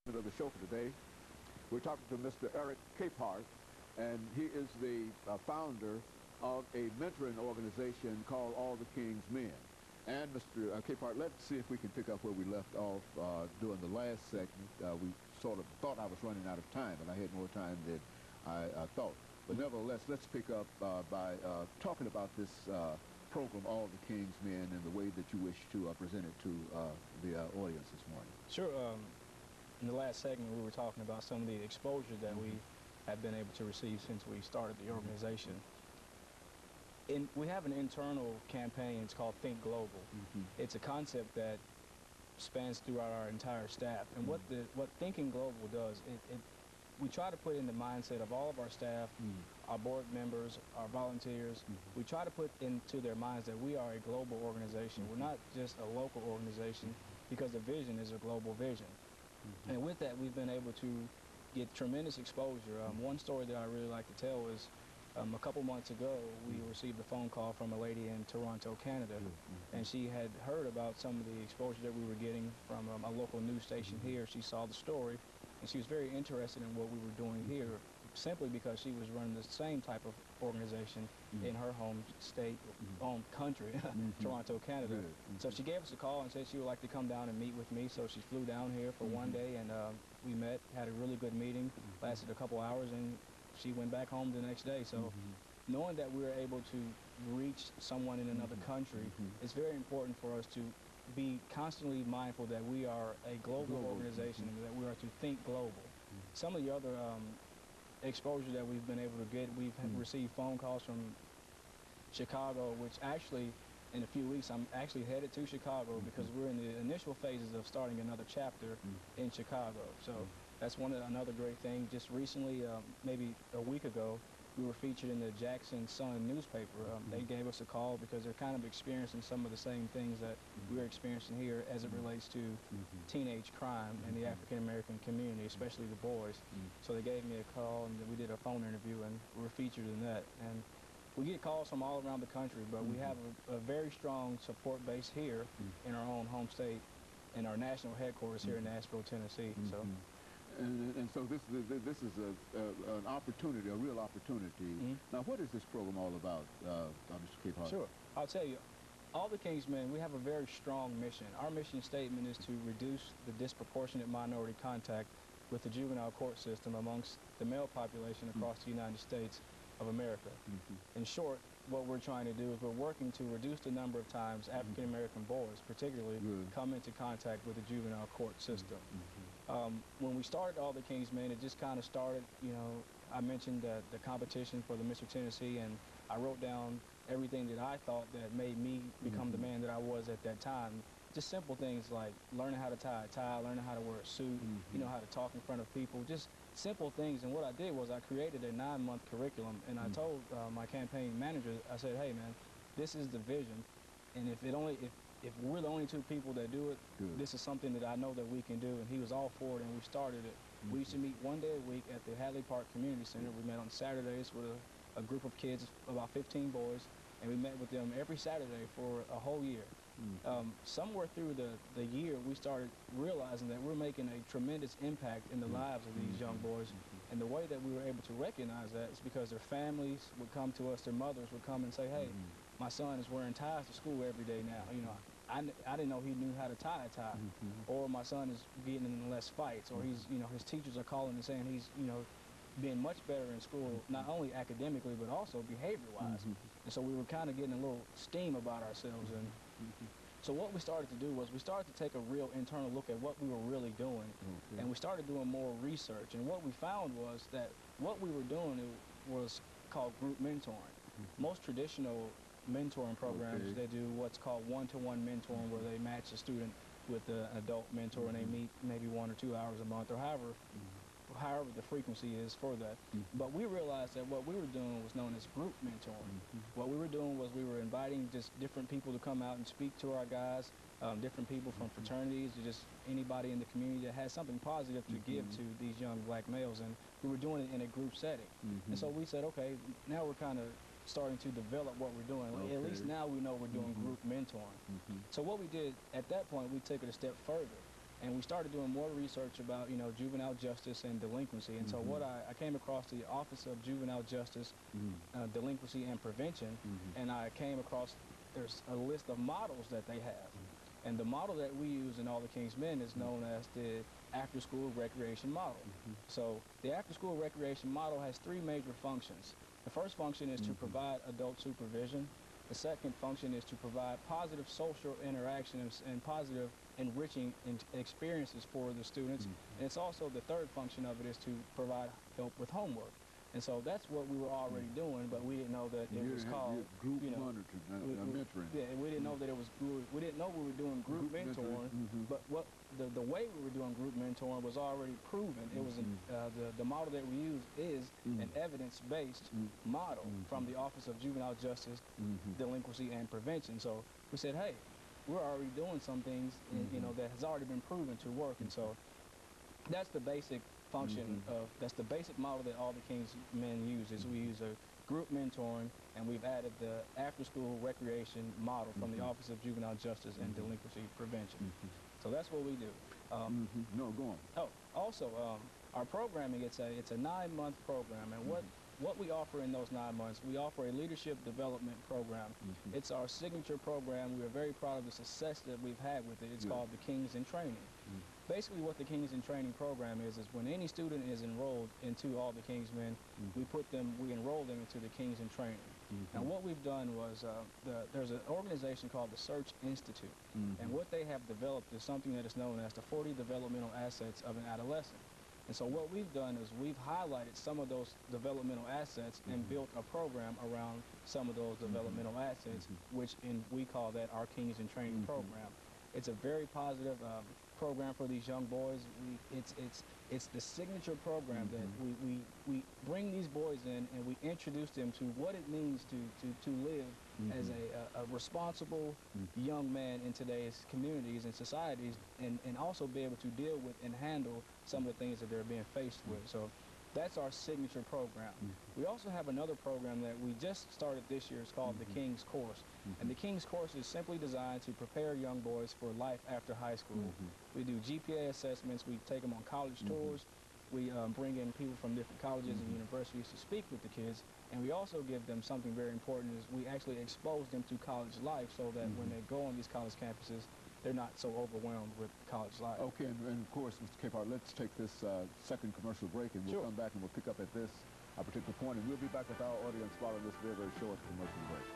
Of the show for today. We're talking to Mr. ECapehart, and he is the founder of a mentoring organization called All the King's Men. And Mr. ECapehart, let's see if we can pick up where we left off during the last segment. We sort of thought I was running out of time, and I had more time than I thought. But nevertheless, let's pick up by talking about this program, All the King's Men, and the way that you wish to present it to the audience this morning. Sure. In the last segment, we were talking about some of the exposure that we have been able to receive since we started the organization. We have an internal campaign. It's called Think Global. It's a concept that spans throughout our entire staff. And what Thinking Global does, we try to put in the mindset of all of our staff, our board members, our volunteers. We try to put into their minds that we are a global organization. We're not just a local organization, because the vision is a global vision. And with that, we've been able to get tremendous exposure. One story that I really like to tell is a couple months ago, we received a phone call from a lady in Toronto, Canada, and she had heard about some of the exposure that we were getting from a local news station here. She saw the story, and she was very interested in what we were doing here, simply because she was running the same type of organization in her home state, home country, Toronto, Canada. So she gave us a call and said she would like to come down and meet with me. So she flew down here for one day, and we met, had a really good meeting, lasted a couple hours, and she went back home the next day. So knowing that we were able to reach someone in another country, it's very important for us to be constantly mindful that we are a global organization and that we are to think global. Some of the other exposure that we've been able to get, we've received phone calls from Chicago, which actually in a few weeks I'm actually headed to Chicago because we're in the initial phases of starting another chapter in Chicago. So that's another great thing. Just recently, maybe a week ago, we were featured in the Jackson Sun newspaper. They gave us a call because they're kind of experiencing some of the same things that we're experiencing here as it relates to teenage crime in the African-American community, especially the boys. So they gave me a call, and we did a phone interview, and we were featured in that. And we get calls from all around the country, but we have a very strong support base here in our own home state, in our national headquarters here in Nashville, Tennessee. So. And so this is an opportunity, a real opportunity. Now, what is this program all about, Mr. ECapehart? Sure. I'll tell you, All the King's Men, we have a very strong mission. Our mission statement is to reduce the disproportionate minority contact with the juvenile court system amongst the male population across the United States of America. In short, what we're trying to do is we're working to reduce the number of times African-American boys, particularly, come into contact with the juvenile court system. When we started All the King's Men, it just kind of started, you know, I mentioned the competition for the Mr. Tennessee, and I wrote down everything that I thought that made me become the man that I was at that time. Just simple things like learning how to tie a tie, learning how to wear a suit, you know, how to talk in front of people, just simple things. And what I did was I created a 9-month curriculum, and I told my campaign manager, I said, hey man, this is the vision, and if we're the only two people that do it, this is something that I know that we can do. And he was all for it, and we started it. We used to meet one day a week at the Hadley Park Community Center. We met on Saturdays with a group of kids, about 15 boys, and we met with them every Saturday for a whole year. Somewhere through the year, we started realizing that we're making a tremendous impact in the lives of these young boys. And the way that we were able to recognize that is because their families would come to us, their mothers would come and say, hey, my son is wearing ties to school every day now. You know, I didn't know he knew how to tie a tie. Or my son is getting in less fights, or he's, you know, his teachers are calling and saying he's, you know, being much better in school, not only academically, but also behavior-wise. And so we were kind of getting a little steam about ourselves. And so what we started to do was we started to take a real internal look at what we were really doing. And we started doing more research. And what we found was that what we were doing was called group mentoring. Most traditional mentoring programs, they do what's called one-to-one mentoring, where they match a student with an adult mentor, and they meet maybe 1 or 2 hours a month, or however the frequency is for that. But we realized that what we were doing was known as group mentoring. What we were doing was we were inviting just different people to come out and speak to our guys, different people from fraternities, or just anybody in the community that has something positive to give to these young black males. And we were doing it in a group setting. And so we said, okay, now we're kind of starting to develop what we're doing. At least now we know we're doing group mentoring. So what we did at that point, we took it a step further. and we started doing more research about, juvenile justice and delinquency. And so what I came across the Office of Juvenile Justice, Delinquency and Prevention, and I came across there's a list of models that they have. And the model that we use in All the King's Men is known as the after-school recreation model. So the after-school recreation model has three major functions. The first function is to provide adult supervision. The second function is to provide positive social interactions and positive enriching experiences for the students. And it's also the third function of it is to provide help with homework. And so that's what we were already doing, but we didn't know that it was called group monitoring, mentoring. Yeah, we didn't know that it was. We didn't know we were doing group mentoring, but what the way we were doing group mentoring was already proven. It was the model that we use is an evidence-based model from the Office of Juvenile Justice, Delinquency and Prevention. So we said, hey, we're already doing some things, that has already been proven to work, and so that's the basic function that's the basic model that All the King's Men uses. We use a group mentoring, and we've added the after-school recreation model from the Office of Juvenile Justice and Delinquency Prevention. So that's what we do. No, go on. Oh, also, our programming, it's a 9-month program, and what we offer in those 9 months, we offer a leadership development program. It's our signature program. We are very proud of the success that we've had with it. It's called the Kings in Training. Basically what the Kings in Training program is when any student is enrolled into All the King's Men, we enroll them into the Kings in Training. And what we've done was, there's an organization called the Search Institute, and what they have developed is something that is known as the 40 developmental assets of an adolescent. And so what we've done is we've highlighted some of those developmental assets and built a program around some of those developmental assets, which we call that our Kings in Training program. It's a very positive program for these young boys. It's the signature program that we bring these boys in and we introduce them to what it means to live as a responsible young man in today's communities and societies, and also be able to deal with and handle some of the things that they're being faced with. So that's our signature program. We also have another program that we just started this year. It's called the King's Course. And the King's Course is simply designed to prepare young boys for life after high school. We do GPA assessments. We take them on college tours. We bring in people from different colleges and universities to speak with the kids. And we also give them something very important is we actually expose them to college life so that when they go on these college campuses, they're not so overwhelmed with college life. Okay, and of course, Mr. Capehart, let's take this second commercial break, and we'll come back and we'll pick up at this particular point, and we'll be back with our audience following this very, very short commercial break.